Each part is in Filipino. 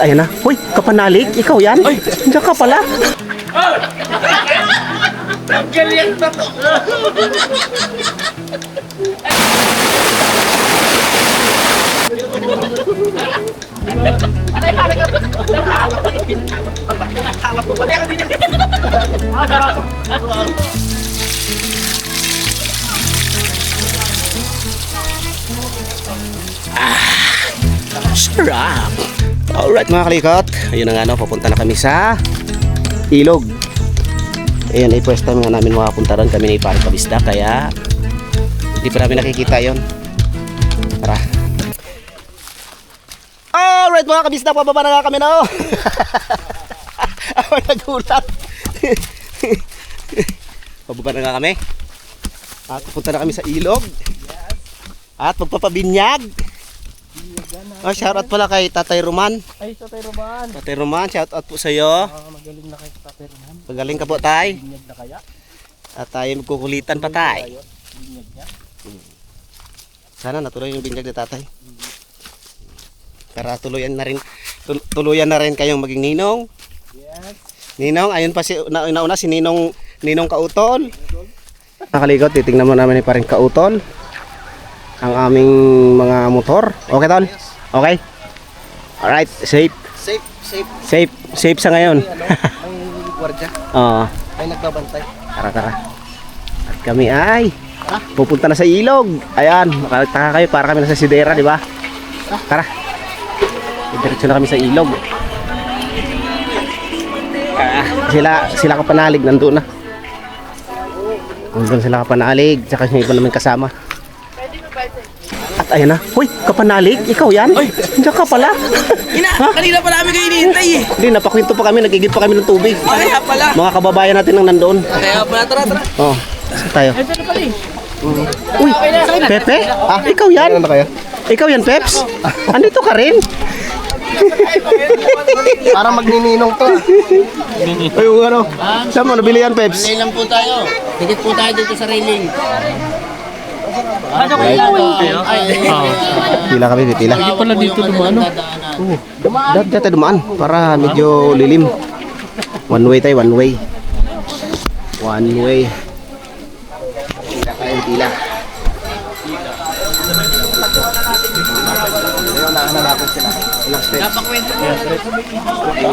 ayan na. Hoy, kapanalig, ikaw yan? Ay, diyan ka pala. Galing na to. Sarap. Alright mga kalikot, ayun na nga no, papunta na kami sa ilog. Ayan, ay first time nga namin makapunta ron, kami na iparang kabisda, kaya hindi pa namin nakikita yon. Tara. Alright mga kabisda, pababa na nga kami na. Ako nagulat. Pababa na nga kami. At pupunta na kami sa ilog. At magpapabinyag. Oh, shoutout pala kay Tatay Roman. Ay, Tatay Roman. Tatay Roman, shoutout po sa iyo. Magaling na kay Tatay Roman. Magaling ka po, Tay. Binyag na kaya? At tayo magkukulitan pa, Tay. Binyag niya. Sana natuloy yung binyag ni Tatay. Para tuluyan na rin kayong maging ninong. Yes. Ninong, ayun pa si nauna si Ninong Kautol. Nakalikot, titingnan mo namin pa rin Kautol ang aming mga motor. Okay, Tol? Okay? Alright, safe. Safe sa ngayon. May gwardiya. Oo. May nagbabantay. Tara. At kami ay pupunta na sa ilog. Ayan, makalagtaka kayo para kami nasa Sidera, di ba? Tara. Diretso na kami sa ilog. Sila kapanalig nandoon na. Nandun sila kapanalig, tsaka yung iba namin kasama. At ayan na. Hoy, kapanalig, ikaw yan? Ay, diyan ka pala. Kanina pa namin kayo hinihintay eh. Hindi, napakwento pa kami, nagigib pa kami ng tubig. Kaya pala. Mga kababayan natin nang nandoon. Kaya pala, tara. Oh, saan tayo? Ay, saan pala eh? Uy, Pepe? Ikaw yan? Ano kaya? Ikaw yan, Peps? Andito ka rin? Parang magnininong to. Ay, yung ano? Saan mo nabili yan, Peps? Lang po tayo. Tikit po tayo dito sa railing. Pila kami, pila. Hindi pala dito dumaan. Dati tayo dumaan para medyo lilim. One way tayo, one way. One way. Pila kayo, pila. Ngayon, naanan natin sila. Ilang steps? Napakwento mo.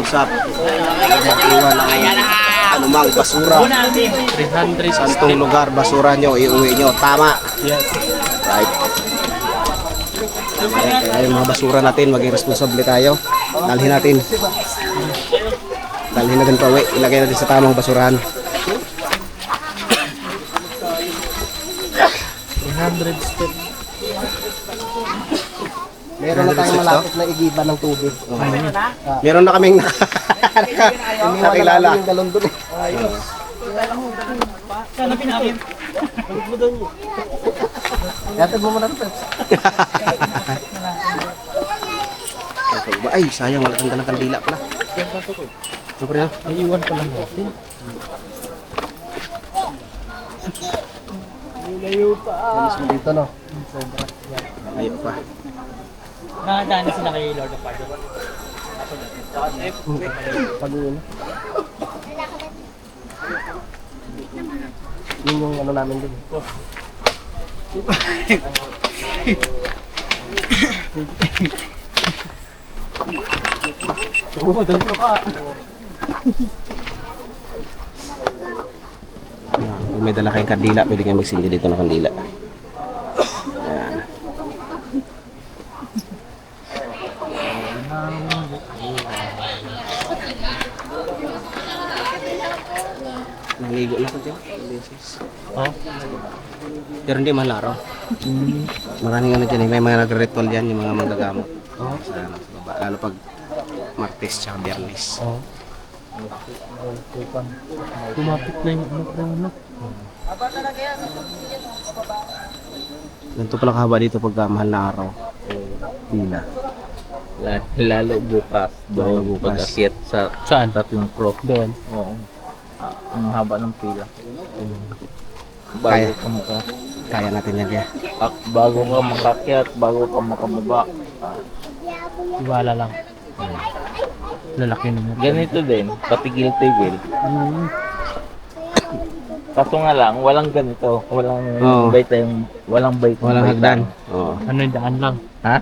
Usap. Mag-iwan ang anumang basura. 300. Sa itong lugar, basura nyo, iuwi nyo. Tama. Yes. Right. Kaya yung mga basura natin, maging responsable tayo. Dalhin natin. Dalhin natin pa uwi. Ilagay natin sa tamang basurahan. 300 step. Meron na tayong malapit na igiba ng tubig. Meron na kaming nakilala. Yung galon dun eh. Yatid mo muna ito. Ay, sayang. Wala kang dalang kandila pala. Siyempre na. May iwan pa lang natin. Alis mo dito, no? Ayaw pa. Nakadaan sila kay Lord of Pardon. Pag-uwi na. Yun yung ano namin dun. Kung may dala kayong kandila, pwede kayo magsindi dito ng kandila. Ayan. Naligo na ko dyan. Oh. Pero hindi mahal araw. Maraming ano dyan eh. May mga nag-ritual dyan yung mga manggagamot. Oh. Sa baba. Lalo pag Martes tsaka Biyernes. Oh. Tumapit na yung ano. Ganito pala kahaba dito pag mahal na araw. Pila. Lalo bukas Lalo doon bukas. pag-akyat sa Saan? tatlong pro. Doon. Oo. Ang haba ng pila. Kaya. Bago ka maka Kaya natin yan kaya. bago ka makakyat, bago ka makababa. Iwala lang. Lalaki naman. Ganito din, patigil-tigil. Mm. Kaso nga lang, walang ganito. Walang Oo. bait yung walang bait. Walang bait hagdan. lang. Oo. Ano yung daan lang? Ha?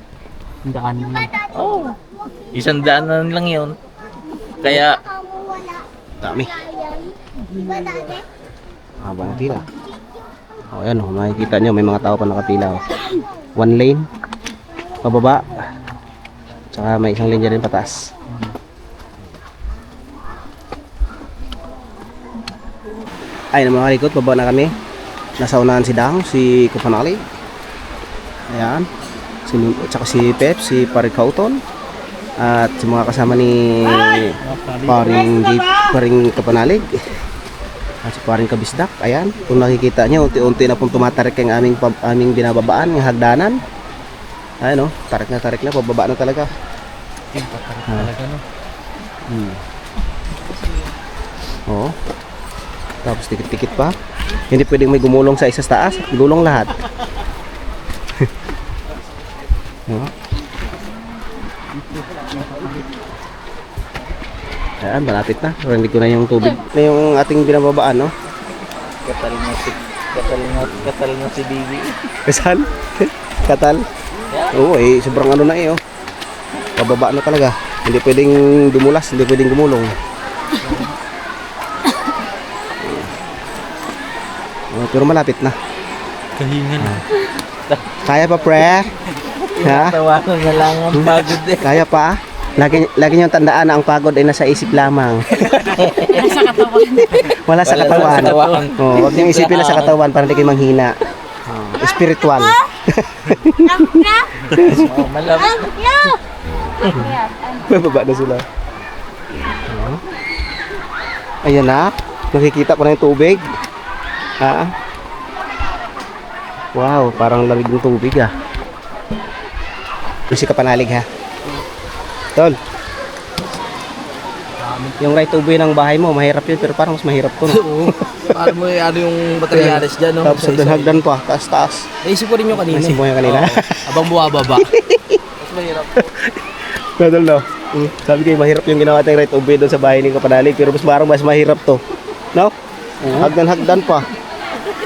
Yung daan lang. Oo. 100 lang yun. Kaya, Dami. Haba ng pila. O ayan o, makikita nyo may mga tao pa nakapila o. One lane. Pababa. Tsaka may isang linya rin pataas. Ayun mga kalikot, baba na kami. Nasa unahan si Dang, si Kupanali. Ayan. Tsaka si Pep, si Paring Kauton. At si mga kasama ni Paring Kapanalig. At si Paring Kabisdak. Ayan. Kung nakikita nyo, unti-unti na pong tumatarik ang aming binababaan, yung hagdanan. Ayan o, tarik na, pababa na talaga. Yung patarik talaga, no? Oo. Tapos tikit-tikit pa. Hindi pwedeng may gumulong sa isa sa taas. Gulong lahat. Oo. Ayan, malapit na. Rinig ko na yung tubig. Na yung ating binababaan, no? katal na si Bibi. Kasal? Katal? Oo, sobrang ano na oh. Pababa na talaga. Hindi pwedeng dumulas, hindi pwedeng gumulong. Pero malapit na. Kahingan. Kaya pa, pre? Ha? Tawanan na lang ang pagod eh. Kaya pa? Lagi niyong tandaan na ang pagod ay nasa isip lamang. Nasa katawan. Wala sa katawan. Oh, huwag niyong isipin na sa katawan para hindi kayo manghina. Spiritual. Oh, malapit. Bababa na sila. Ayan na. Nakikita pa na yung tubig. Ha? Wow, parang lamig ng tubig ah. Kasi kapanalig ha. Tol. Yung right to way ng bahay mo, mahirap yun pero parang mas mahirap to. No? Paano mo ano yung materialis dyan, no? Tapos hagdan pa, taas-taas. Naisip ko rin yung kanina. Naisip mo yung kanina? Abang buwababa. Mas mahirap. Nadal no? Sabi ko mahirap yung ginawa tayong right to way doon sa bahay ni kapanalig pero mas mahirap to. No? Hagdan pa.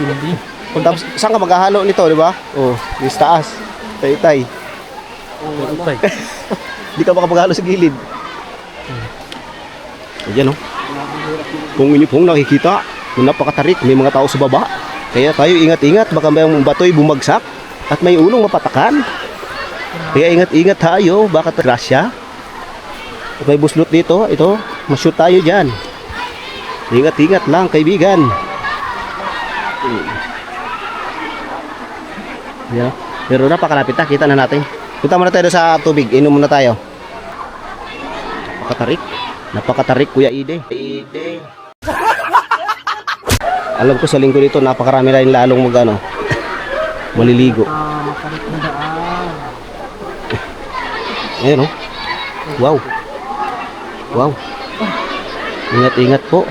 Hindi. Tapos saan ka maghahalo nito, di ba? Oh, yung taas. Tay-tay. Utay. Hindi ka makapaghalo sa gilid. Ayan o. Kung inyo pong nakikita, napakatarik, may mga tao sa baba. Kaya tayo ingat-ingat, baka may bato'y bumagsak at may ulong mapatakan. Kaya ingat-ingat tayo, baka grasya. At may buslot dito, ito, mashoot tayo dyan. Ingat-ingat lang, kaibigan. Ayan o. Pero napakalapit na, kita na natin. Punta muna tayo sa tubig, inom muna tayo. Napakatarik Kuya Ide. Alam ko sa linggo dito napakarami rin lalong magano maliligo. Makarit na daan. Ayun oh. Wow. Ingat po.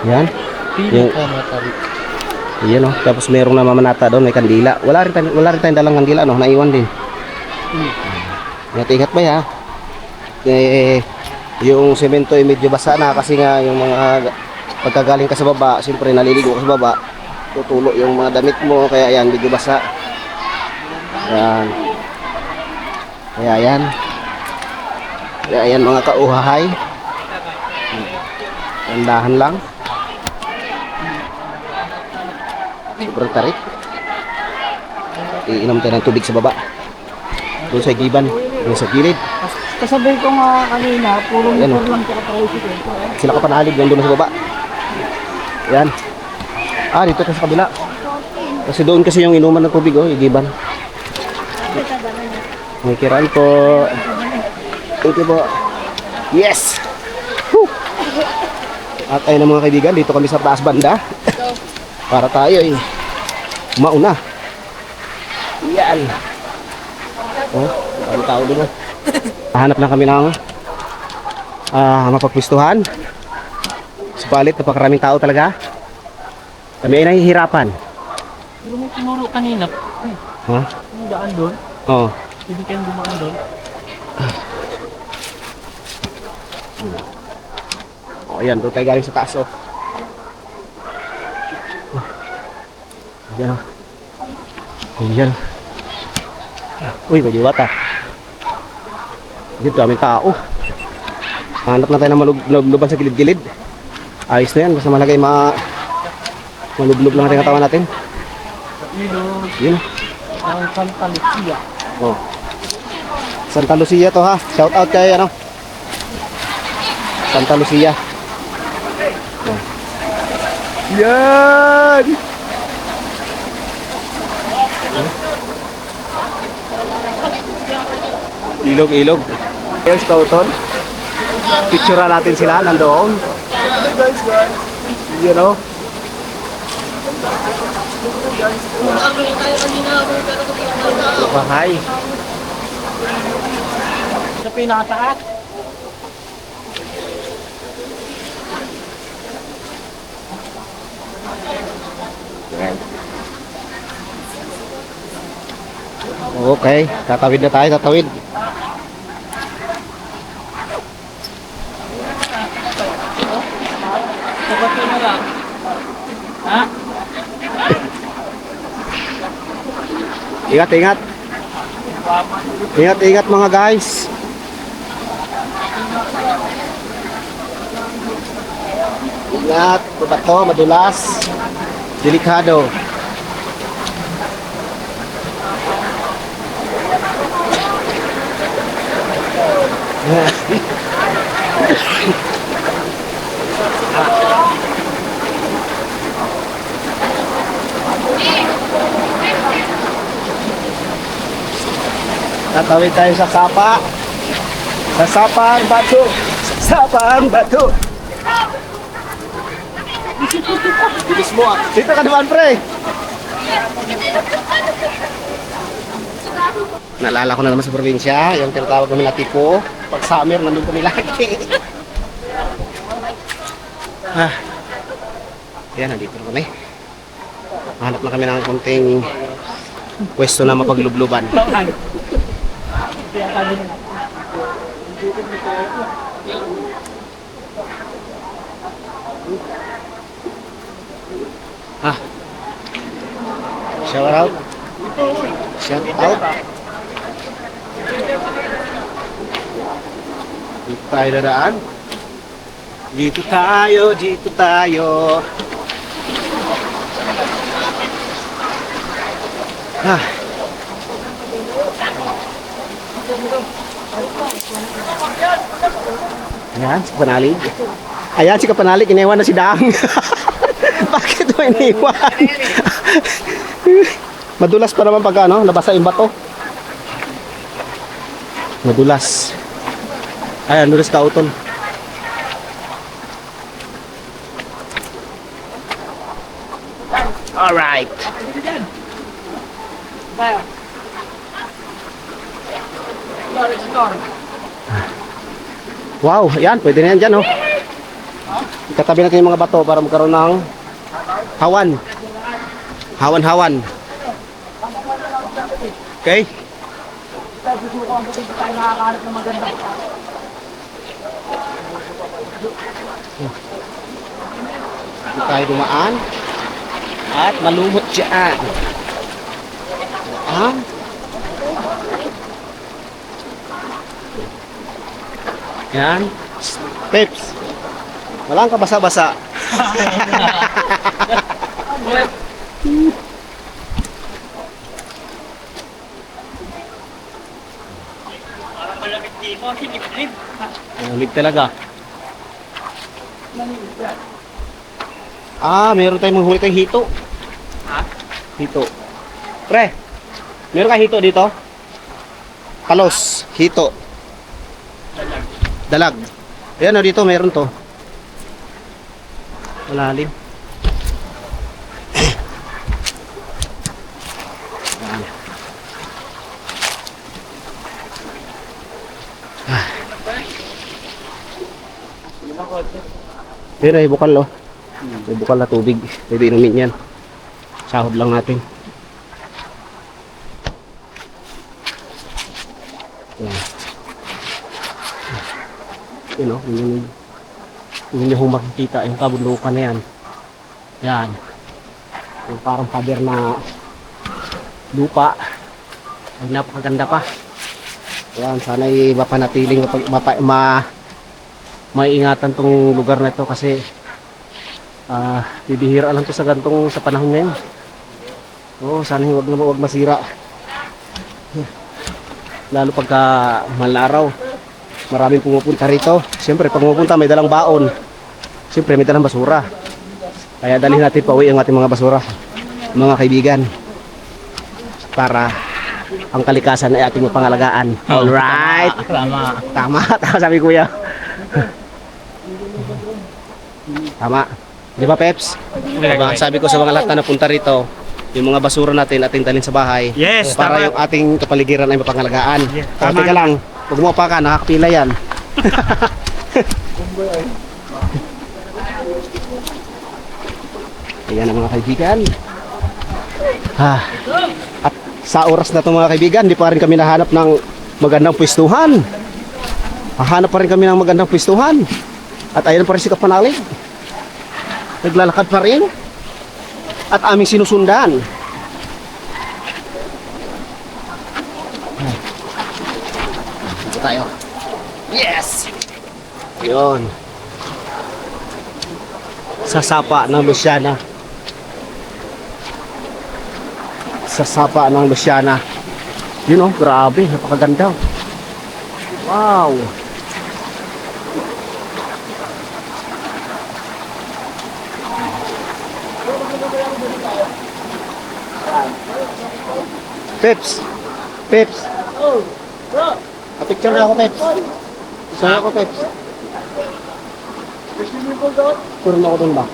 Yan. Pinaka matarik. Yan oh. Tapos merong namamanata doon, may kandila. Wala rin tayong dalang kandila no, naiwan din. Ingat ba ya? Yung semento ay medyo basa na kasi nga yung mga pagkagaling ka sa baba, siyempre naliligo ka sa baba, tutulo yung mga damit mo, kaya yan medyo basa. Yan. Kaya yan mga kauhahay. Tandahan lang. Sobrang tarik. Iinom tayo ng tubig sa baba. Doon sa giban, doon sa gilid. Kasabay ko nga kanina, puro Ayan, motor lang tsaka tricycle. Sila kapanalig nandun sa baba. Yan. Dito ka sa kabila. Kasi doon kasi yung inuman ng tubig oh, igiban. May kiraan po. Thank you po. Yes! Whew! At ayun na mga kaibigan, dito kami sa taas banda. Para tayo mauna. Yan. Oh, ang tao doon oh. Hanap lang kami ng mapagpwistuhan. Subalit napakaraming tao talaga. Kami ay nahihirapan. Pero may tinuro kanina. Ha? Yung daan doon. Oo. Hindi kayong dumaan doon. O, ayan, doon tayo galing sa taas, oh. Ayan, oh. Ayan. Uy, may diwata. Dito, aming tao. Hanap na tayo ng malubluban sa gilid-gilid. Ayos na yan, basta malagay malublob lang natin katawan natin. Yun. Ang Santa Lucia. Oh. Santa Lucia to ha. Shout out kay ano. Santa Lucia. Oh. Yan. Ilog. Yes, Kauton. Picture natin sila nandoon. You know. Bahay. Sa pinakataas. Okay, tatawid na tayo, tatawid. Sabatin na lang. Ha? Ingat, ingat. Ingat, ingat mga guys. Ingat, bato, madulas. Delikado. Tatawid tayo sa sapa. Sa sapang bato. Sa sapang bato. Bilis mo ah. Dito ka naman pre. Naalala ko na naman sa probinsya, yung tinatawag kami na tipo. Pag summer, nandun kami lagi. Ayan, nandito na kami. Hanap na kami ng konting pwesto na mapaglubluban. Shout out. Shout out. Dito tayo dadaan. Dito tayo, dito tayo. Ayan, si Kapanalig. Ayan, si Kapanalig. Iniwan na si Dang. Bakit mo iniwan? Madulas pa naman pag ano, nabasa yung bato. Madulas. Ayan, madulas Kauton. Alright. Wow, ayan, pwede na yan dyan, oh. Itatabi natin yung mga bato para magkaroon ng hawan. Hawan-hawan. Okay? Dito tayo dumaan. At malumot dyan. Yan. Peps. Walang kabasa-basa. Parang malamig dito. Sinip-lip. Malamig talaga. Meron tayong manghuli tayong hito. Ha? Hito. Pre, meron ka hito dito? Palos, hito. Dalag. Ayan o, dito meron to. Malalim. Ayan. Ayan ay bukal oh. May bukal na tubig. Pwede inumin yan. Sahod lang natin. Ayan. Yun o, yun yung makikita, yung kabundukan na yan. Yan. Yung parang pader na lupa. Ay napakaganda pa. Yan, sana'y mapanatiling maiingatan tong lugar na ito kasi bibihira lang to sa gantong sa panahon ngayon. Oo, sana huwag masira. Lalo pagka mahal na araw. Maraming pumupunta rito. Siyempre, pag pumupunta may dalang baon. Siyempre, may dalang basura. Kaya dalhin natin pauwi ang ating mga basura, mga kaibigan. Para ang kalikasan ay ating mapangalagaan. Alright! Tama. Tama, tama sabi kuya. Tama. Di ba, Peps? Diba, sabi ko sa mga lahat na napunta rito, yung mga basura natin ating dalhin sa bahay. Yes, Para tama. yung ating kapaligiran ay mapangalagaan. Yes, Pero tama. teka lang, huwag mo pa ka, nakakapila yan. Ayan ang mga kaibigan. At sa oras na ito mga kaibigan, di pa rin kami nahanap ng magandang pwestuhan. Hahanap pa rin kami ng magandang pwestuhan. At ayan pa rin si Kapanalig. Naglalakad pa rin. At aming sinusundan. Dito tayo. Yes! Yun. Sa sapa ng Luciana. Sa sapa ng Luciana. Yun oh, grabe, napakaganda. Wow. Peps. Peps. Oh, bro. Picture na ako, Peps. Saan ako, Peps? Turun ako dun ba?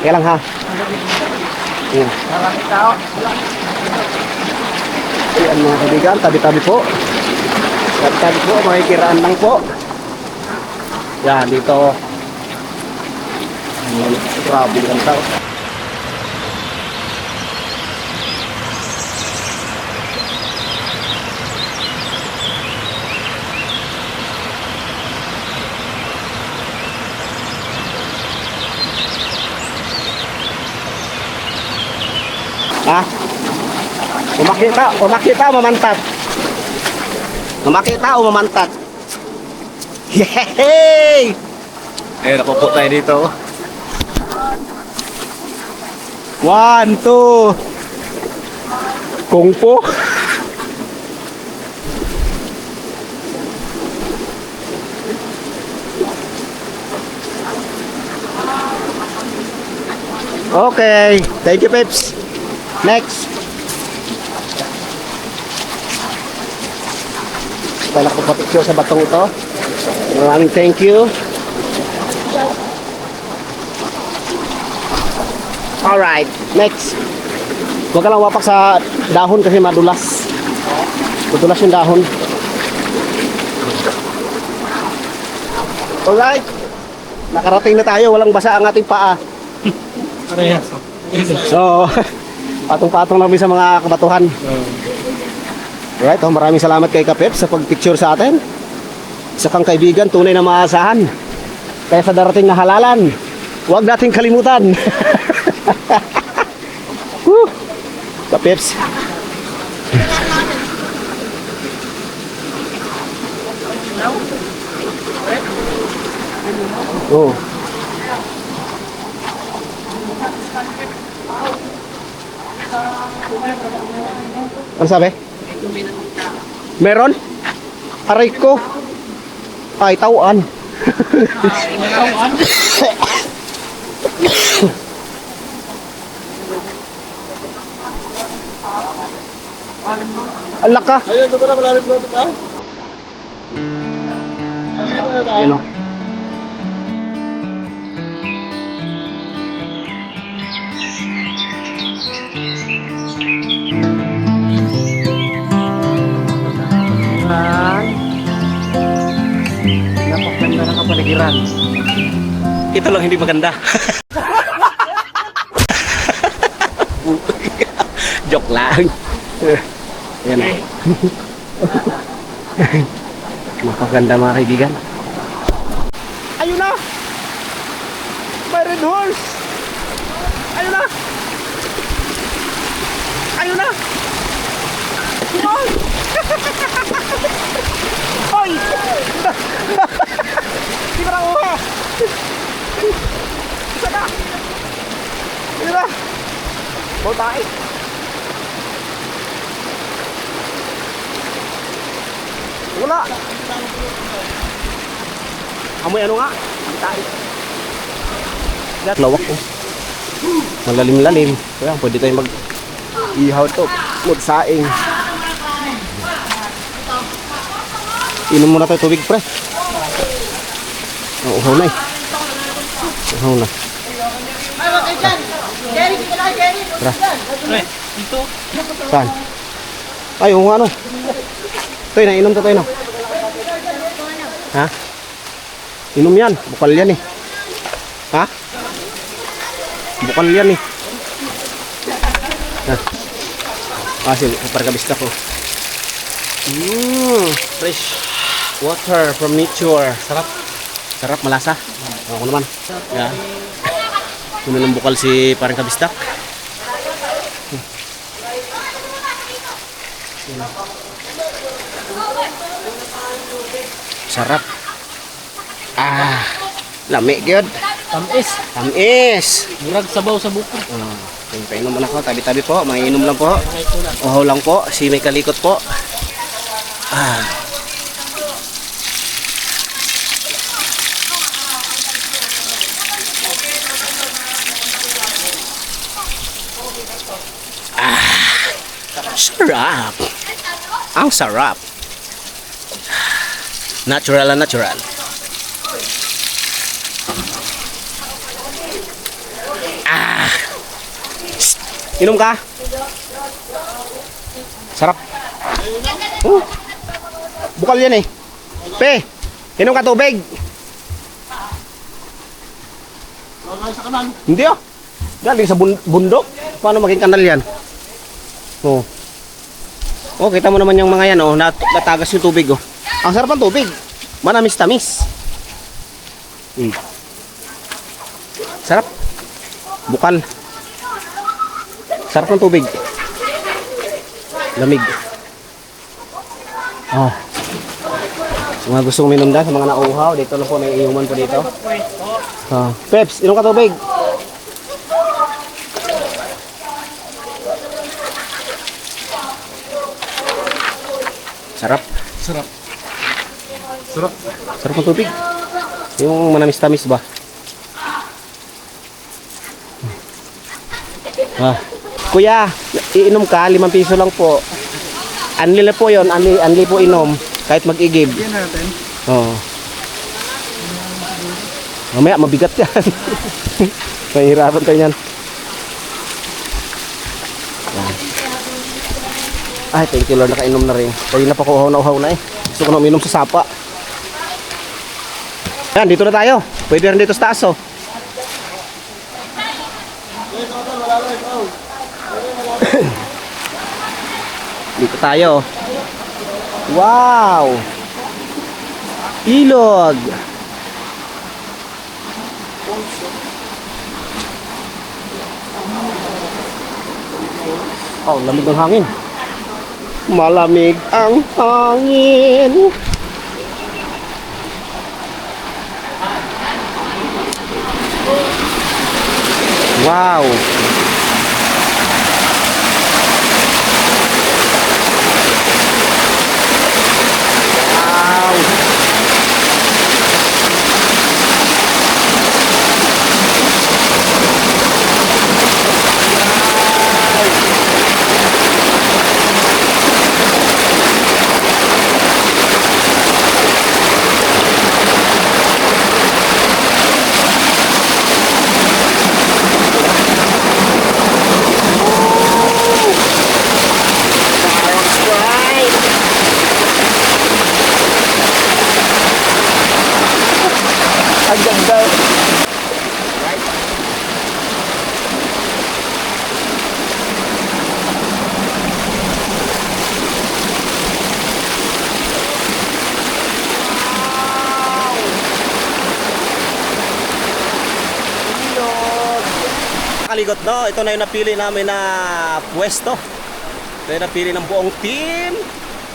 Kaya lang ha. Ayan. Maraming tao. Ayan mga kaibigan, tabi-tabi po. Tabi-tabi po, makikiraan lang po. Yan, dito. Ayan, grabe ang tao. Ha? Umakita o mamantat? Umakita o mamantat? Yay! Eh, nakupo tayo dito. 1, 2. Kung po. Okay, thank you, Peps. Next. Pala ko pa-picture sa batong ito. Maraming thank you. Alright, next. Huwag ka lang wapak sa dahon kasi madulas. Madulas yung dahon. Alright. Nakarating na tayo, walang basa ang ating paa. Parehas. So, patong-patong lang sa mga kabatuhan. Alright, maraming salamat kay Kapep sa pagpicture sa atin. Isa kang kaibigan, tunay na maasahan. Kaya sa darating na halalan, huwag nating kalimutan. Woo! Kapeps. Oh. Ano sabi? Meron? Aray ko. Ay, tauan. Alak ka. Ayun, ito na malalim ko ito pa. Ayun o. Napakaganda ng kapaligiran. Ito lang hindi maganda. Joke lang. Ayan. Napaganda mga kaibigan. Ayun na! May red horse! Ayun na! Ayun na! Ay! Ay! Di ba nakuha? Isa na! Ayun na! Bawal tayo! Wala! Amoy ano nga? Tayo! Lawak ko. Malalim-lalim. Kaya pwede tayong mag-ihaw to. Magsaing. Inom muna tayo tubig, pre. Uhaw na eh. Uhaw na. Tara. Dito. Saan? Ay, oo nga no. Toy na, inom to tayo no. Ha? Inom yan. Bukal yan eh. Ha? Bukal yan eh. Ha? Sige, parkabista ko. Fresh water from nature. Sarap. Sarap, malasa. Ako naman. Yan. Puno ng bukal si parang kabistak. Sarap. Lami gyud. Tamis. Tamis. Murag sabaw sa buko. Painom muna ko, tabi-tabi po, mainom lang po. Uhaw lang po, si may kalikot po. Sarap. Ang sarap. Natural na natural. Inom ka? Sarap. Bukal yan eh. Pe, inom ka tubig. Hindi ah. Galing sa bundok. Paano maging kanal yan? Oh. Oh, kita mo naman yung mga yan oh. Natagas yung tubig oh. Ang sarap ng tubig. Manamis-tamis. Sarap. Bukal. Sarap ng tubig. Lamig. Oh. Sa mga gustong minom dyan, sa mga nauhaw, dito lang po may inuman po dito. Peps, inom ka tubig. Sarap. Sarap. Sarap. Sarap ng tubig. Yung manamis-tamis ba? Kuya, iinom ka, 5 piso lang po. Anli na po yun, anli po inom. Kahit mag-igib. Yan natin. Oo. Mamaya, mabigat yan. Mahirapan tayo yan. Ay, thank you Lord, nakainom na rin. Kaya na pa ko uhaw na eh. Gusto ko na uminom sa sapa. Yan, dito na tayo. Pwede rin dito sa taas oh. Dito tayo. Wow! Ilog! Oh, lamig ng hangin. Malamig ang hangin. Wow! kaligot, no? Ito na yung napili namin na pwesto. Ito yung napili ng buong team.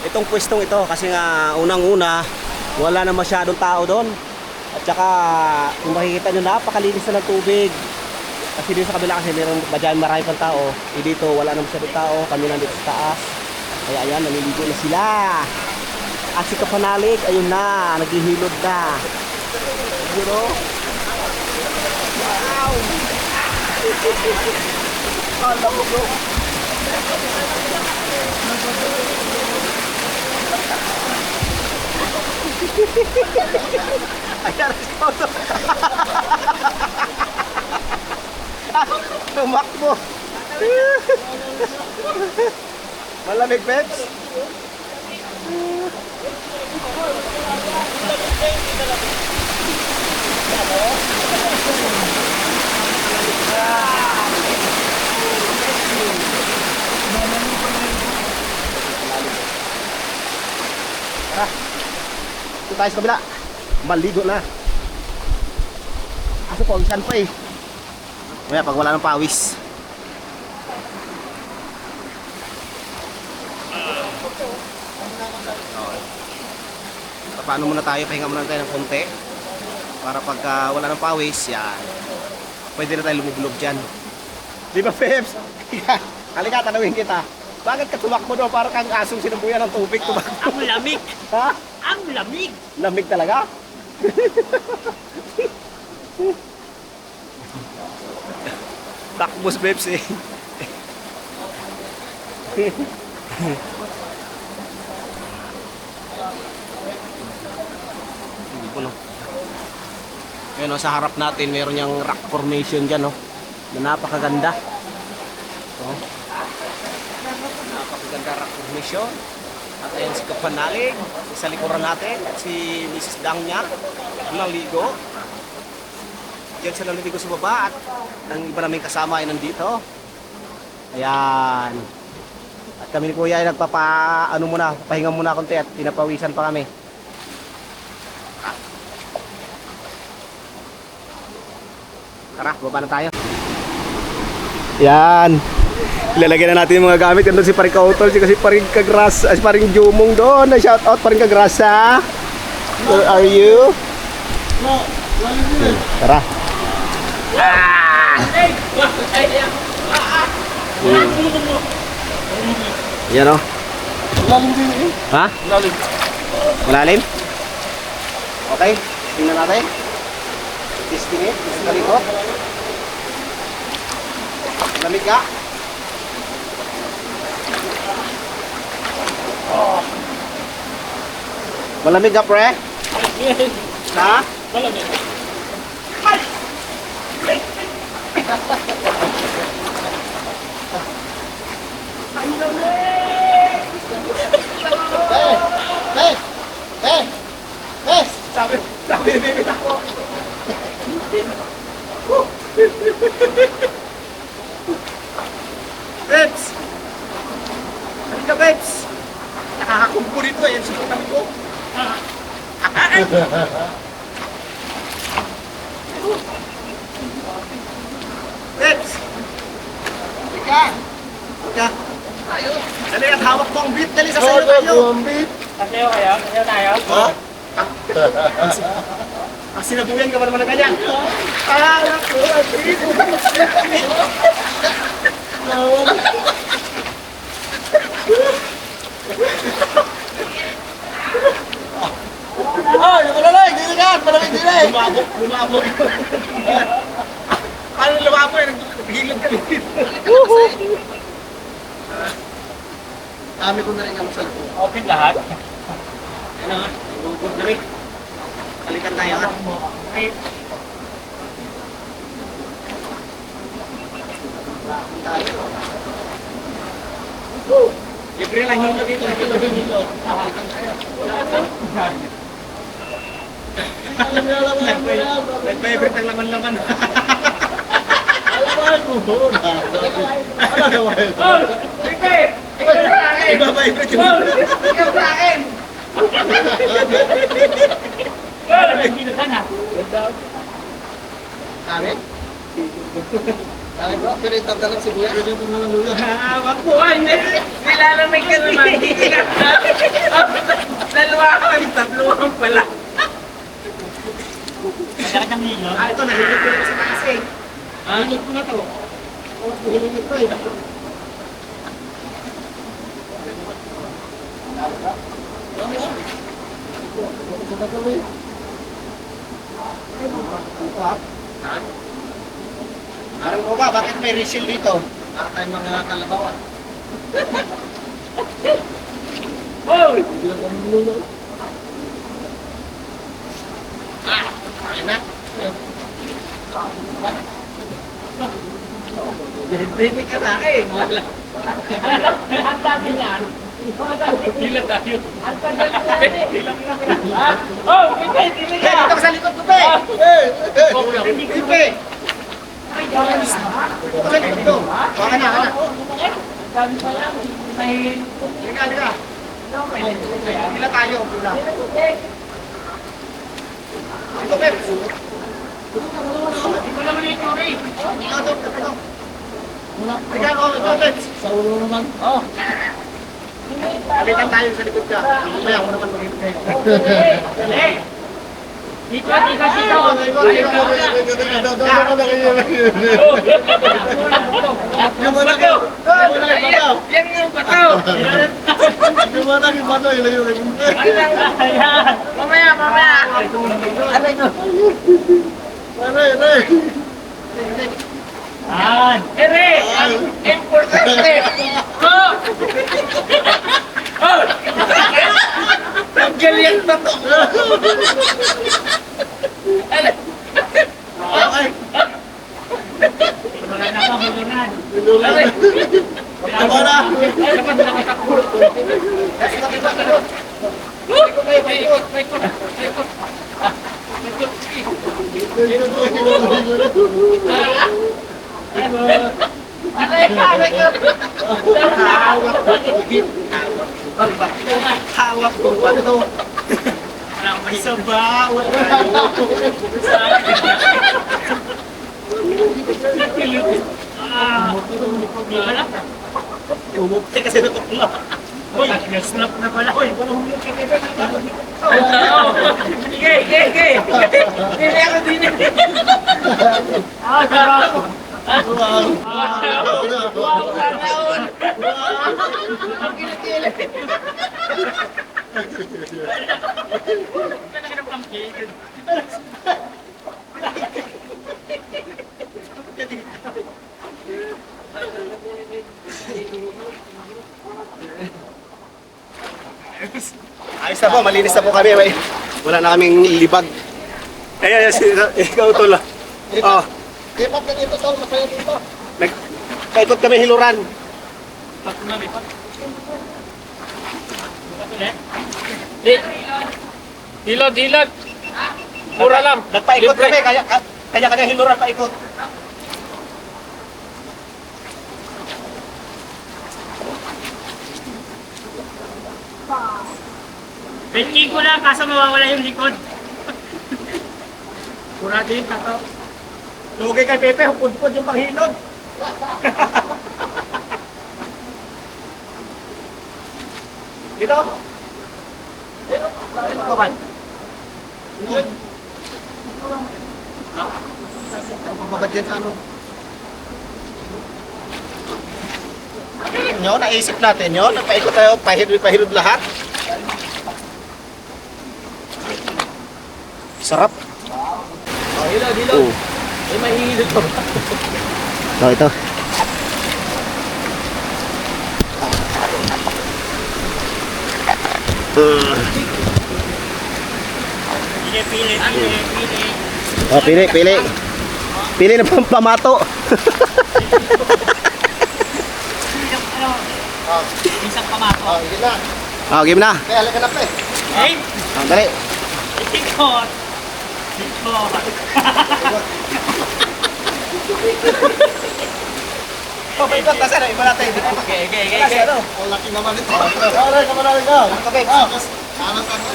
Itong pwestong ito kasi nga unang-una wala na masyadong tao doon. At saka kung makikita nyo, napakalinis na ng tubig. Kasi dito sa kabila kasi meron marami pang tao. Dito wala na masyadong tao. Kami nandito sa taas. Kaya ayan, naliligo na sila. At si Kapanalig, ayun na, naghihilod na. You know? Wow! Alam mo bro. Ayan, responso. Tumakbo. Malamig, Peps. Tara. Ito tayo sa kabila. Maligo na. Aso po, isan pa eh. Kaya pag wala ng pawis. Paano muna tayo, pahinga muna tayo ng konti para pagka wala ng pawis, yan, pwede na tayo lumublog dyan. Di ba, Peps? Halika, tanawin kita. Bakit ka tumakbo doon? Para kang asong sinubuyan ng tubig tumakbo. Ang lamig! Ha? Ang lamig! Lamig talaga? Takbos, Peps eh. Hindi po, no? Ayun, no, sa harap natin meron yung rock formation dyan, no? Na napakaganda. Oh. Napakaganda rock formation. At ayun si Kapanalig sa likuran natin. At si Mrs. Dang niya naligo. Diyan sila naligo sa baba. At ang iba naming kasama ay nandito. Ayan. At kami ni Kuya ay ano muna, pahinga muna konti at pinapawisan pa kami. Tara, baba na tayo. Yan. Ilalagay na natin yung mga gamit. Yan doon si Paring Kautol, si Paring Kagrasa, si Paring Jumong doon. Shout out Paring Kagrasa. Where are you? Tara. Yan o. Ha? Malalim? Okay, tingnan natin. Testing it, kalikot. Lamig ka? Malamig ka, pre? Ha? Malamig. Sabi ni Bibit ako. Peps! Halika, Peps! Nakakakumpo dito eh. Yan sa kami ko. Peps! Halika! Halika! Dali at hawak mo ang beat. Dali sa sayo tayo. Sasayaw kayo? Sasayaw tayo? Oh? Ang sinabuyan ka ba naman na ganyan? Ah, naku! Ah, yung malalay! Dili ka! Malamig dili! Lumabog! Paano lumabog eh? Naghilog ka dito. Dami ko na rin ang salpo. Open lahat? Ano? Bugod na rin. Balikan tayo ha. Ay, Libre lang yung dito. Nag-vibrate ang laman-laman. Alaman mo doon. Ano naman? oh! Sige! Ikaw sa akin! Iba-vibrate yung Oh! Ikaw sa akin! Oh! Nagbinutan na! Amin? Wag po, nilalamig ka naman. Dalawa kami, tatluhan pala. Ito, nahigit ko na sa taas eh. Ano ko na to? Nahigit ko eh. Parang mo ba, bakit may refill dito? Para tayong mga kalabawan. Oh! Ayun na. Hindi ka na eh. Ang dami yan. Hila tayo. Ang tagal na yan. Oh, hindi ka. Dito ka sa likod ko, pe! Hindi, pe! Dito ka sa likod ko. Baka na, baka na. Dami pa lang. Halika, halika. Pila tayo, pila. Dito, pe! Hindi ko naman ito rin. Ikaw, ito. Halika, ito, pe! Sa ulo naman. Oh. Palitan tayo sa likod ka. Mamaya ako naman mag-ibigay. Dali. Dito, dito, dito. Yung bato. Yan yung bato. Mamaya, mamaya. Ere, importante. Oh! Oh! Tanggal yung bato. Wala na ka, hulunan. Tama na. Dapat nakatakbo. Hawak ko pa ito. May sabaw. Umukti kasi natukla. Uy, nag-snap na pala. Uy, parang humukit ka na. Sige. Hindi ako din. Sarap. Wow, kanaon. Ang kilit-kilit. Ayos na po, malinis na po kami. Wala na kaming libag. Ayan, ikaw tol. Oh. Kipap na dito, tol. Masaya dito. Kaikot kami hiluran. Hilod. Mura lang. Nagpaikot kami, kanya hiluran paikot. Benching ko lang, kaso mawawala yung likod. Mura din, tato. Lugay kay Pepe, hupod-pod yung panghilod. Dito. Dito man. Babad yan sa ano? Nyo, naisip natin nyo, nagpaikot tayo, pahirod lahat. Sarap. Oh, hilod. Oh. Eh, mahihilod pa. Ito. Pili. Oh, pili. Pili na pamato. Isang pamato. Oh, game na. Kaya halika na, pre. Hey! Oh, dali. Ikot! Oh, paikot. Nasa na? Iba natin. Okay. Ano? Ang laki naman ito. Aray, kamarami ka. Okay. Alas ako.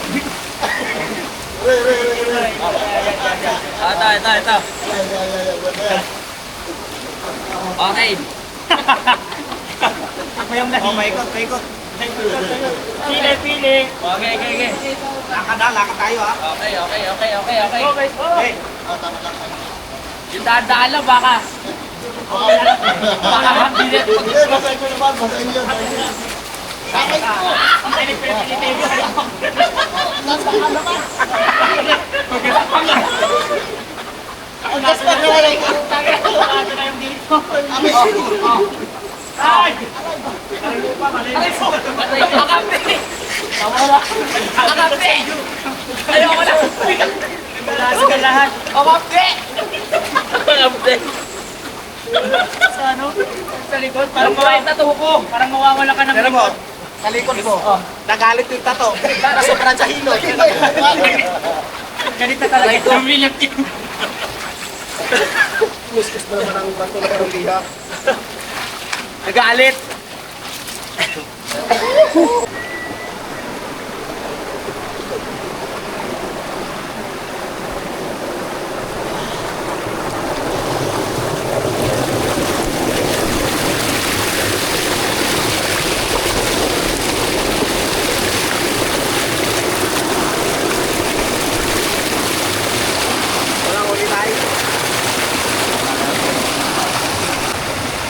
Ito. Okay. Mayroon na. Paikot, paikot. Pili, pili. Okay, okay, okay. Lakad tayo ha. Okay, okay, okay, okay, okay. Okay, oh. Tama lang. Yung daan lang baka. Baka hindi na. Basahin ko naman, basahin yun. Ang pinipili. Ang gas pa na wala yung Ano na yung dito? Ay! Akape! Akape! Ayoko na! Lalas ka lahat. Akape! Akape! Sa ano? Sa likod. Parang Parang na tuko. Parang mawawala ka ng Pero mo, likod. kalikot mo. Nagalit yung tato. Nasobrang sa hilo. Ganito talaga. Lumiyak yun. Kuskus na naman ang bato na parang liha. Nagalit!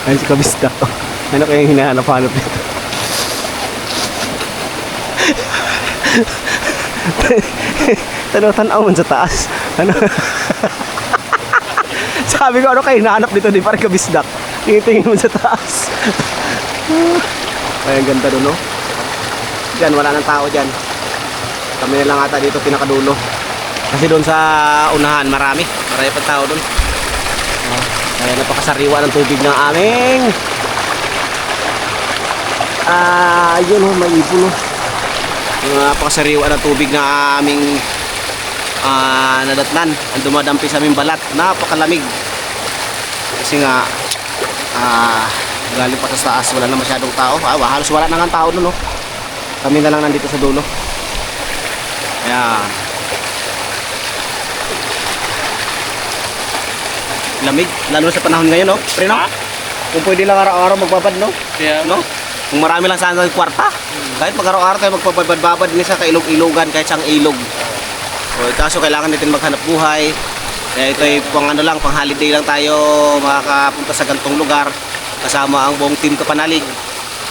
Ayun si Kabisda. Ano kayang hinahanap-hanap nito? Tanaw-tanaw mo sa taas. Ano? Sabi ko, ano kayo hinahanap dito? Di parang Kabisda. Tingin-tingin mo sa taas. Ay, ang ganda doon, no? Diyan, wala nang tao dyan. Kami na lang ata dito pinakadulo. Kasi doon sa unahan, marami. Marami pa tao doon. Kaya napakasariwa ng tubig ng aming yun ho, may ibon ho. Napakasariwa ng tubig ng aming nadatnan. Ang dumadampi sa aming balat. Napakalamig. Kasi nga galing pa sa taas, wala na masyadong tao. Halos wala na nga tao doon, no? Kami na lang nandito sa dulo. Ayan. Lamig, lalo sa panahon ngayon, no? Pre, no? Kung pwede lang araw-araw magbabad, no? Kaya, No? Kung marami lang sana ng kwarta, kahit mag-araw-araw tayo magpabad-babad din sa kailog-ilogan, kahit siyang ilog. So, kaso kailangan natin maghanap buhay. Kaya ito ay pang ano lang, pang holiday lang tayo makakapunta sa gantong lugar kasama ang buong team Kapanalig.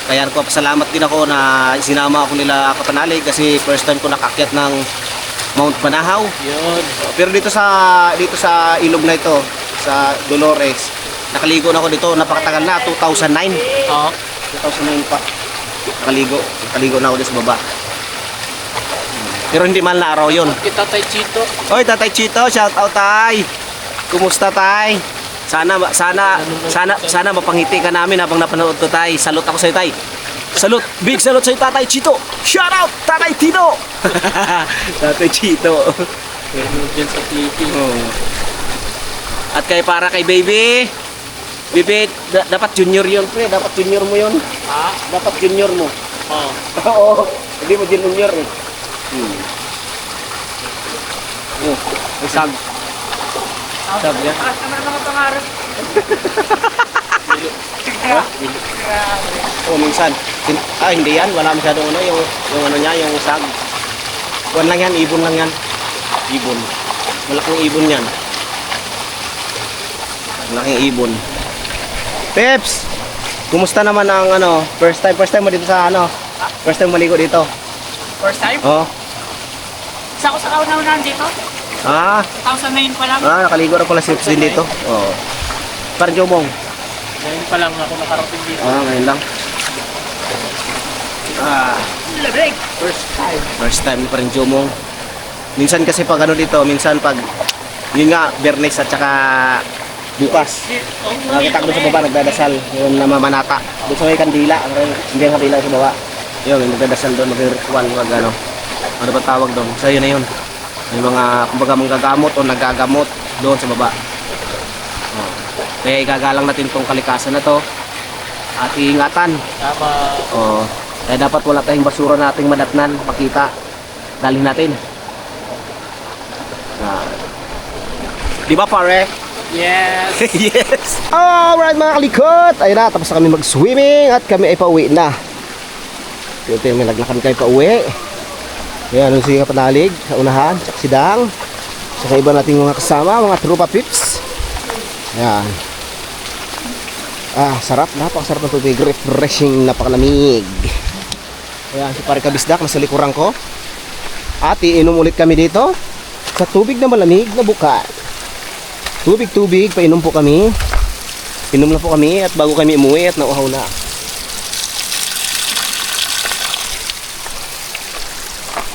Kaya nagpapasalamat din ako na sinama ako nila Kapanalig kasi first time ko nakakyat ng Mount Banahaw. yun. Pero dito sa ilog na ito, sa Dolores, nakaligo na ako dito, napakatagal na, 2009. Oo. 2009 pa. Nakaligo na ako dito sa baba. Pero hindi mahal na araw yun. Kita tayo Chito. Oy, Tatay Chito, shout out tay. Kumusta tay? Sana mapangiti ka namin habang napanood to tay. Salute ako sa iyo tay. Salute, big salute sa iyo Tatay Chito. Shout out Tatay Tito. Tatay Chito. Meron dyan sa TV. Oh. At kay para kay baby. Baby, dapat junior yun, pre. Dapat junior mo yun. Ha? Dapat junior mo. Oo. Oo. Hindi mo junior eh. Oh, may sag. Sag yan. Ah, naman ang mga pangarap. Oh, minsan. Hindi yan. Wala masyadong ano. Yung ano niya, yung sag. Kuwan lang yan. Ibon lang yan. Ibon. Malaking ibon yan. Malaking ibon. Peps! Kumusta naman ang ano? First time mo dito sa ano? First time maligo dito? First time? Oh. Isa ko sa kauna-unahan dito. Ah, 2009 pa lang. nakaligo na pala si Peps din dito. Oh. Parang Jomong. Ngayon pa lang ako nakarating dito. Ngayon lang. Labig. First time pa rin Jomong. Minsan kasi pag ano dito, minsan pag yun nga, Bernes at saka bukas. Nakita ko doon sa baba, nagdadasal. Yung namamanata. Doon sa may kandila. Hindi ang kandila sa baba. Yun, nagdadasal doon, mag-ritual, mag ano. Ano ba tawag doon? So yun na yun. May mga, kumbaga manggagamot o nagagamot doon sa baba. Oh. Kaya igagalang natin tong kalikasan na to. At iingatan. Tama. Oh. Kaya dapat wala tayong basura nating madatnan, makita. Dalhin natin. Di ba pare? Yes! Yes! Alright mga kalikot! Ayun na, tapos na kami mag-swimming at kami ay pauwi na. Ito yung may naglakad kami pauwi. Ayan, yung sige panalig sa unahan, tsaka si Dang. Tsaka iba nating mga kasama, mga trupa pips. Ayan. Sarap, napakasarap ng tubig. Refreshing, napakalamig. Ayan, si Pare Kabisdak nasa likuran ko. At iinom ulit kami dito sa tubig na malamig na bukat. Tubig, painom po kami. Inom na po kami at bago kami umuwi at nauhaw na.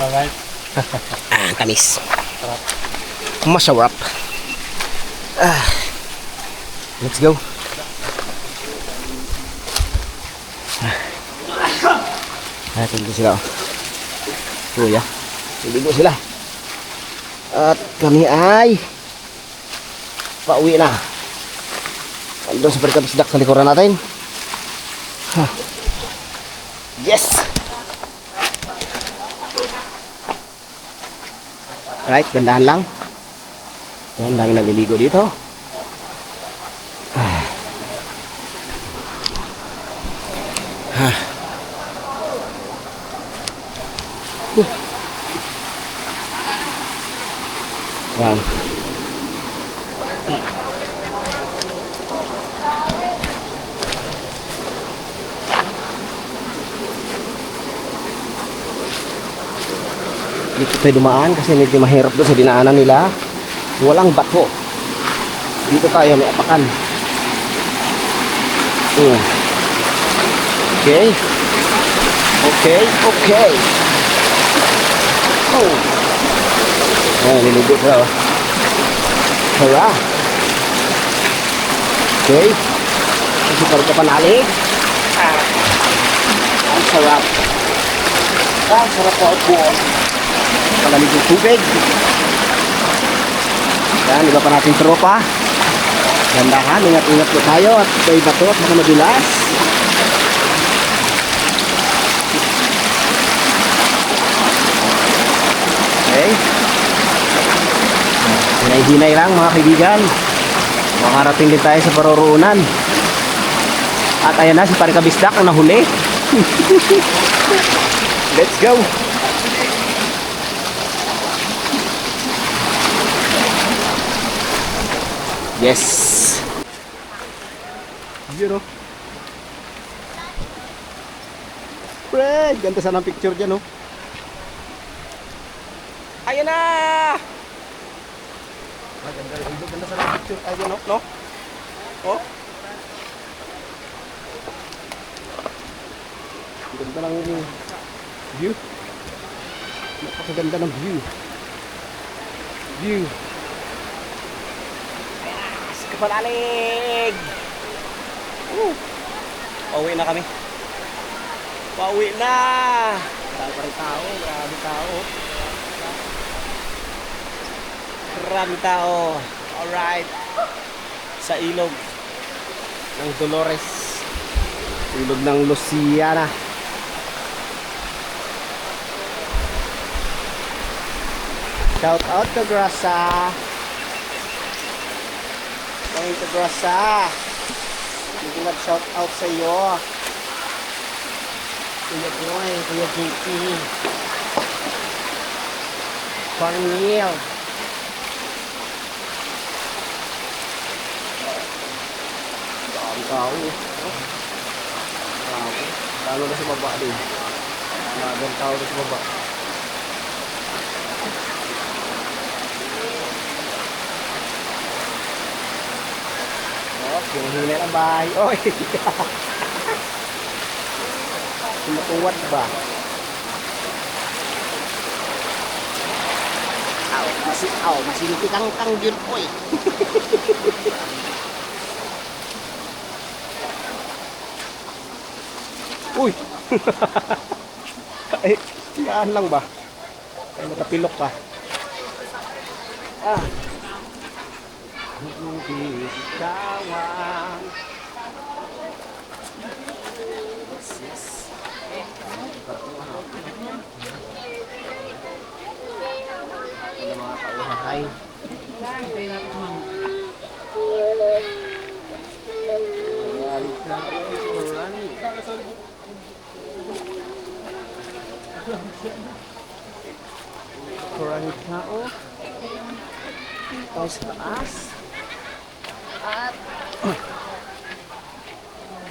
Alright. Tamis. Masarap. Let's go. Tingnan sila. Kuya. Tingnan sila. At kami ay pauwi na. Andun sa Pare-Kabisdak sa likuran natin. Yes! Right, gandahan lang. Ang dami naliligo dito. Yan. Dito tayo dumaan kasi medyo mahirap doon sa dinaanan nila. Walang bato. Dito tayo may apakan. Okay. Oh. Ayan, niligo sila. Hara. Okay. Kasi parang kapanalig. Ang sarap. Ang sarap po. Malamig yung tubig. Yan, iba pa natin tropa. Gandahan, ingat-ingat po tayo at may bato at mga madulas. Okay. Hinay-hinay lang mga kaibigan. Makarating din tayo sa paroroonan. At ayan na si Pare Kabisdak ang nahuli. Let's go. Yes. Yun o. Fred, ganda sana ang picture dyan o. Ayan na! Ganda sana ang picture. Ayan o, no? Oh? Ganda lang yung view. Napakaganda ng view. Kapanalig! Pauwi na kami. Pauwi na! Dahil pa rin tao. Grabe tao. Alright. Sa ilog ng Dolores. Ilog ng Luciana. Shout out to Grasa. Going to Grasa. Hindi nag-shout out sa iyo. Kuya Boy, Kuya JP. Cornel. Dami tao. Grabe. Lalo na sa baba din. Maraming tao na sa baba. Hinahinay ang bahay. Oy! Sumatuwad ba? Masinipikang yun, oy! Uy! Ay, saan lang ba? Ay, matapilok ka. Hindi kawan. Yes. Mga kauhahay. Maraming tao. Tayo sa taas. At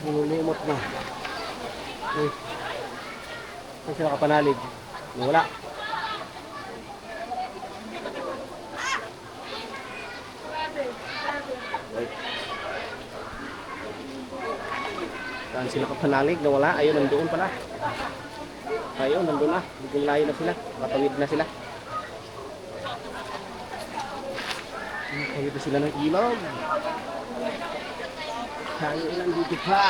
nilulumot na. Uy. Saan sila kapanalig? Wala. Saan sila kapanalig? Nawala. Ayun, nandoon pala. Ayun, nandun na. Biglang layo na sila. Matawid na sila. Matawid na sila ng ilog. Kaya ilang dito pa.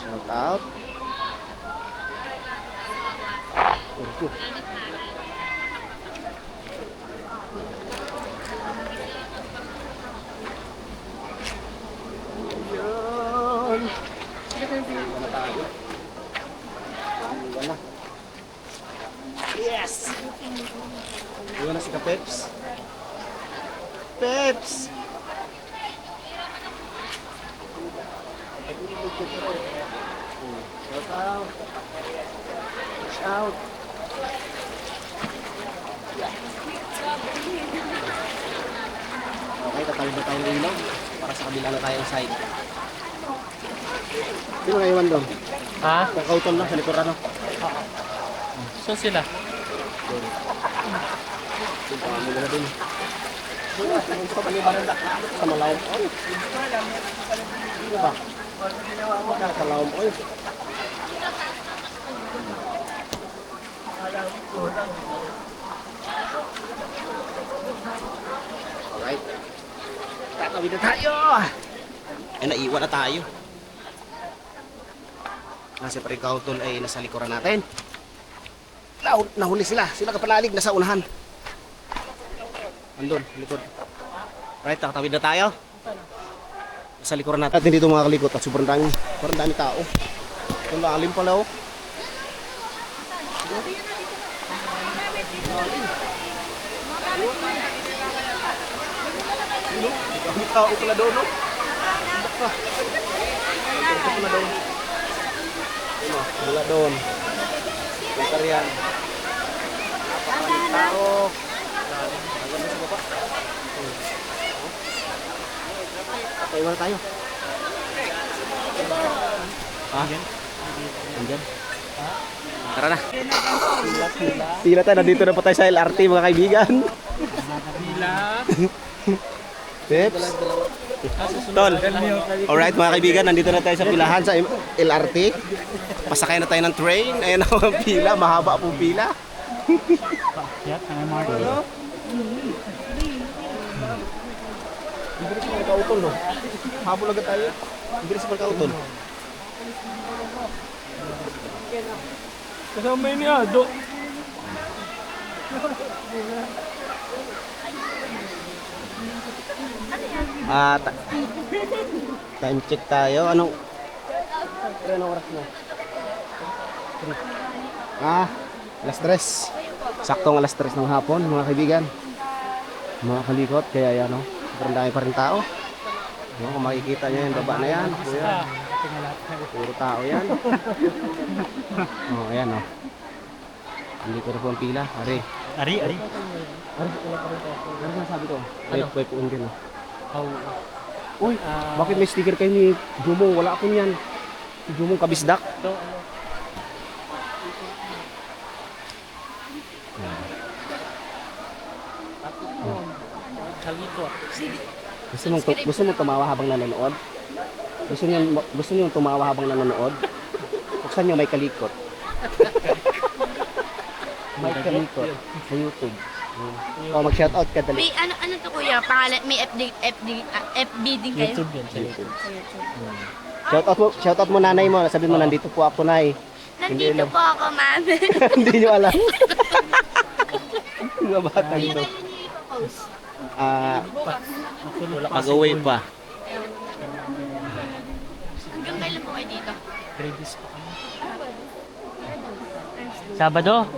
Shout out. Thank you. Yun. Wala tayo. Wala. Yes! Iwan na si Ka-Peps. Peps! Shout out. Shout out. Okay, tatawid na tayo ng ilog para sa kabila na tayong side. Sino na iwan doon? Ha? Nakautol na sa likuran, no? So sila? Punta kami na din. Punta kami baranda sa Malawang Oil. Ano ba? Malawang Oil. Alright. Tatawid na tayo! Ay, naiwan na tayo. Nasa Parikautol ay nasa likuran natin. Nahuli sila. Sila kapalalig, nasa unahan. Andun, likod. Right, nakatawid na tayo. Sa likuran natin. At hindi ito makakalikot at sobrang dami tao. Ito lalim pala, oh. Ang tao pala doon, no? Baka. Ito pala doon. Ano, wala doon. Ito riyan. Napakaling tao. Hanggang na sa baba. Patay na tayo. Ha? Andyan? Tara na. Pila tayo. Nandito na po tayo sa LRT, mga kaibigan. Pila. Tips. Tol. Alright mga kaibigan, nandito na tayo sa pilahan sa LRT. Pasakay na tayo ng train. Ayan ang pila, mahaba po pila. Yan, ang MRT. Bibilis pa kautol, no? Habol agad tayo. Bibilis pa kautol. Kasama yun niya, do. Time check tayo. Anong oras na? Alas 3. Saktong alas 3 ng hapon, mga kaibigan. Mga kalikot, kaya yan, no? Sobrang dami pa rin tao. No, kung makikita nyo yung baba na yan. Ayan. Puro tao yan. Oh, ayan, no? Dito na po ang pila. Ari. Ari. Ano sabi ko? Wait po din, no? Uy, Ah. bakit may sticker kayo ni Jumong? Wala ako niyan. Si Jumong kabisdak. Ito, kalikot. Gusto mo tumawa habang nanonood? Gusto niyo tumawa habang nanonood? Buksan niyo may kalikot. May kalikot sa YouTube. O mag-shoutout ka dali. May ano to kuya, pangalan, may FB din kayo? YouTube yan. Sa YouTube. Shoutout mo nanay mo. Sabihin mo nandito po ako, nay. Hindi Nandito alam. po ako, mami. Hindi niyo alam. Mga bata ito. Pag-uwi pa. Hanggang kailan po kayo dito? Sabado.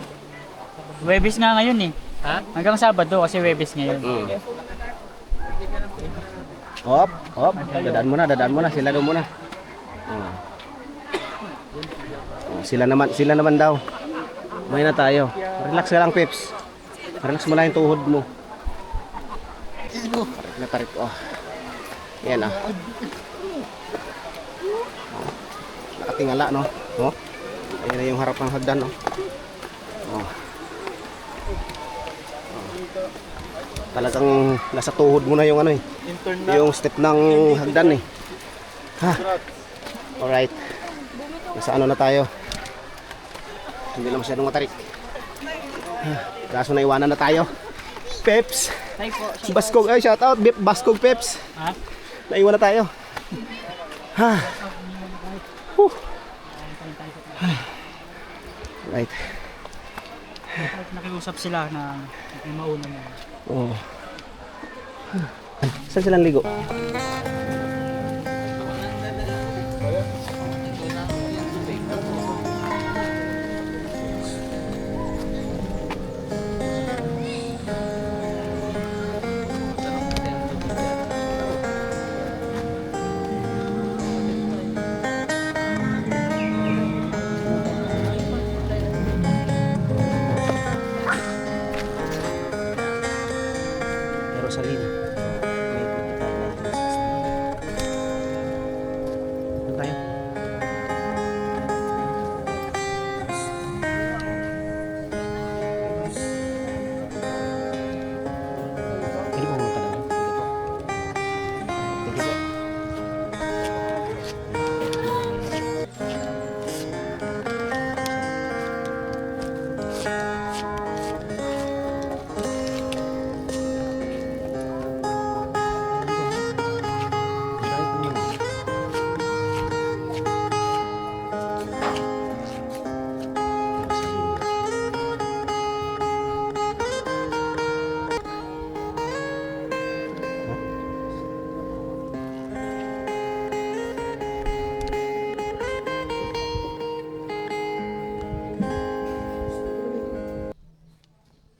Webis nga ngayon eh. Ha? Hanggang Sabado kasi Webis ngayon. Hop, hop. Dadaan mo na. Sila daw muna. Oh. Oh, sila naman daw. May na tayo. Relax ka lang, Peps. Relax mo lang yung tuhod mo. Tarik. Oh. Yan ah. Oh. Nakatingala, no? Oh. Ayan na yung harap ng hagdan, no? Oh. Talagang nasa tuhod mo na yung ano eh. Yung step ng hagdan eh. Ha. Alright. Nasa ano na tayo. Hindi na masyadong matarik. Kaso naiwanan na tayo. Peps. Baskog. Ay, shout out. Baskog Peps. Ha? Naiwan na tayo. Ha. Huh. Right. Nakiusap sila na may mauna mo. Oh. Saan silang ligo? Rosalina. Doon tayo. Pwede mo pumunta na.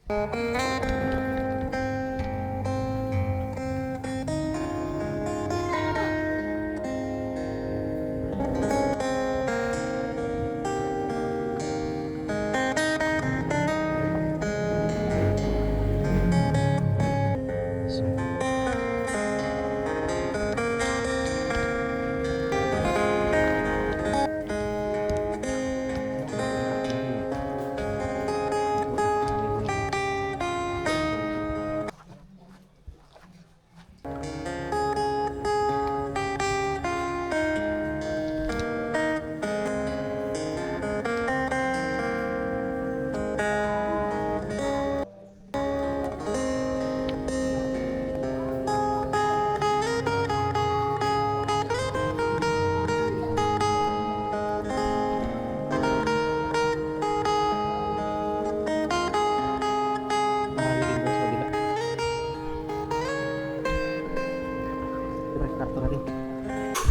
Thank you po.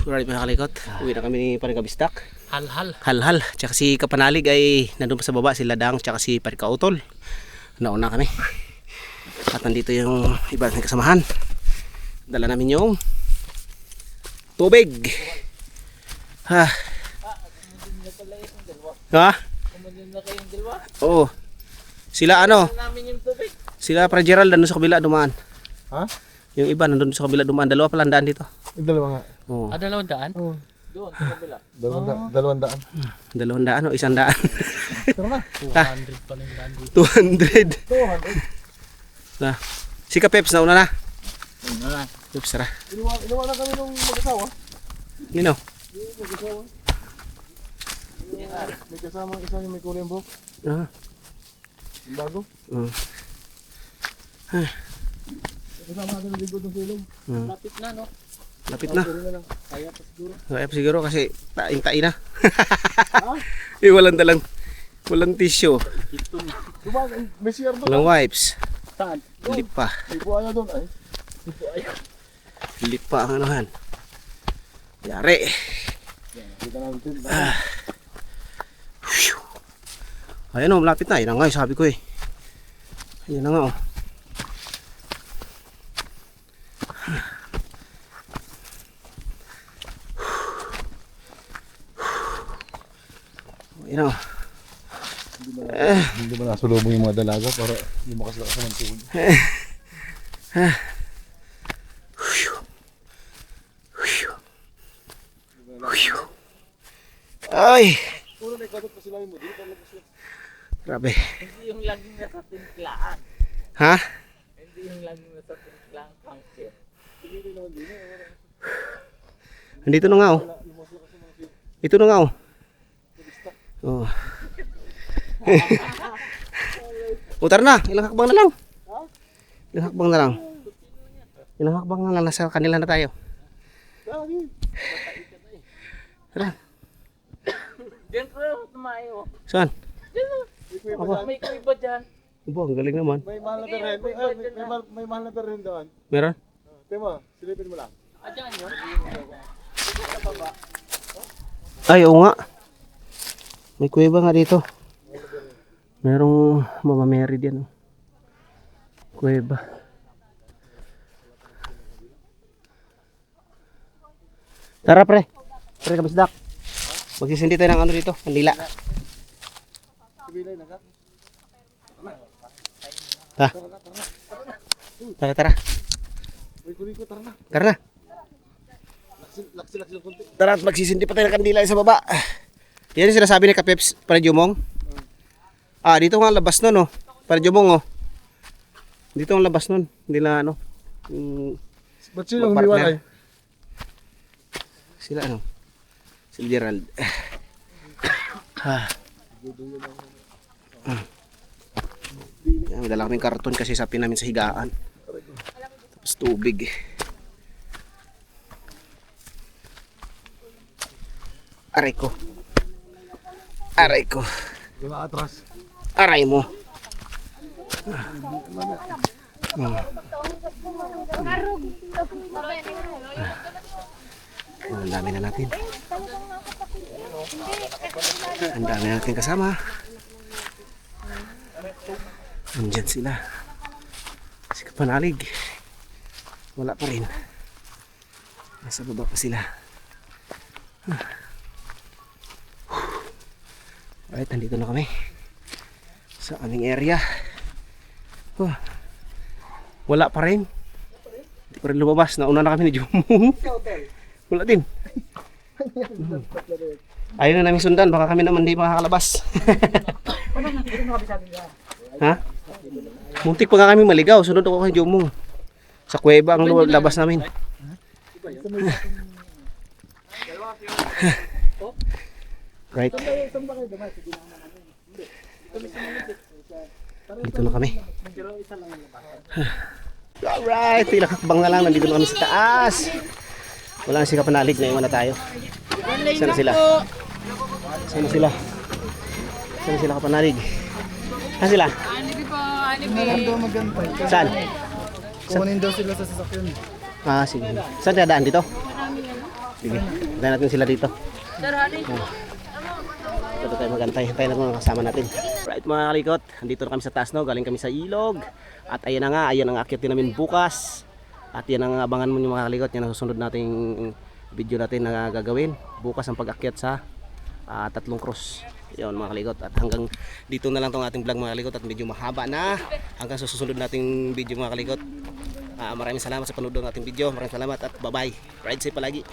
Alright mga kalikot, uwi na kami ni Parikabistak. Hal-hal. Hal-hal, tsaka si Kapanalig ay nandun pa sa baba, si Ladang tsaka si Parikautol. Nauna kami. At nandito yung iba ng kasamahan. Dala namin yung tubig. Ha? Ha? Oo. Sila ano? Sila para Gerald nandun sa kabila dumaan. Ha? Yung iba nandun sa kabila dumaan. Dalawa palang daan dito. Dalawa nga. Oo. 200? Oo. Doon, sa kabila. 200. 200 o 100. Tara na. 200 pala yung daan dito. 200. 200. Na. Si Peps na una na. Ano na? Peps tara. Inuwa na kami nung mag-asawa. Nino? Mag-asawa. May kasama isa yung may kulay ang buhok. Ah. Yung bago. Kasama natin ang ligod ng silong. Lapit na, no? Lapit na. Pwede na lang. Kaya pa siguro. Kaya pa siguro kasi taing-tain na. Walang tissue. Diba, may CR doon. Walang wipes. Saan? Lipa. May buhaya doon ay. Lipa ang anuhan. Yari. Kita natin. Ayan o, malapit na. Yan na nga, sabi ko eh. Ayan na nga o. You know. Hindi mo nasulubong yung mga dalaga para hindi makasalakas ng tubig. Ay! Puro nagkadot pa sila mo, di pa labas lang. Grabe. Hindi yung laging nasa timplaan. Ha? Hindi yung laging nasa timplaan cancer. Andito na nga oh. Ito na nga oh. Oh. Utar na, ilang hakbang na lang. Ilang hakbang na lang. Ilang hakbang na lang, nasa kanila na tayo. Tara. Diyan ko tumayo. Saan? May kuiba dyan. Aba, ang galing naman. May mahal na perhen. May mahal na perhen doon. Meron? Tema, silipin mo lang. Diyan yun. Ay, oo nga. May kuweba nga dito. Merong Mama Mary diyan. Oh. Kuweba. Tara pre. Pre kabisdak. Magsisindi tayo ng ano dito, kandila. Tara, tara. Tara na. Laksi lang konti. Tara at magsisindi pa tayo ng kandila sa baba. Yan yung sinasabi ni Kapeps para Jumong. Ah, dito nga labas nun oh. Para Jumong oh. Dito ang labas nun. Hindi na ano. Ba't sila Magpartner. humiwalay? Sila ano? Si Gerald. Yan, may dala kaming karton kasi sapin namin sa higaan. Tapos tubig. Aray ko. Aray ko. Di ba atras? Aray mo. Ang dami na natin. Ang dami natin kasama. Andyan sila. Si Kapanalig. Wala pa rin. Nasa baba pa sila. Alright, nandito na kami sa aming area. Wala pa rin. Hindi pa rin lumabas. Nauna na kami ni Jumong. Wala din. Ayaw na namin sundan. Baka kami naman di makakalabas. Ha? Muntik pa nga kami maligaw. Sunod ako kay Jumong. Sa kuweba ang labas namin. Right. Dito na kami. Alright, ilang hakbang na lang. Nandito na kami sa taas. Wala na si Kapanalig. Naiwan na tayo. Saan na sila? Saan na sila? Saan na sila Kapanalig? Saan sila? Meron daw magantay. Saan? Kumanin daw sila sa sasakyan. Ah, sige. Saan dadaan dito? Sige. Hintayin natin sila dito. Dito tayo magantay. Hintayin natin mga kasama natin. Right mga kalikot. Andito na kami sa taas no. Galing kami sa ilog. At ayan na nga. Ayan ang akyatin namin bukas. At yan ang abangan mo yung mga kalikot. Yan ang susunod nating video natin na gagawin. Bukas ang pag-akyat sa tatlong cross. Yun mga kalikot. At hanggang dito na lang tong ating vlog mga kalikot. At medyo mahaba na. Hanggang sa susunod nating video mga kalikot. Maraming salamat sa panood ng ating video. Maraming salamat at bye bye. Ride safe palagi.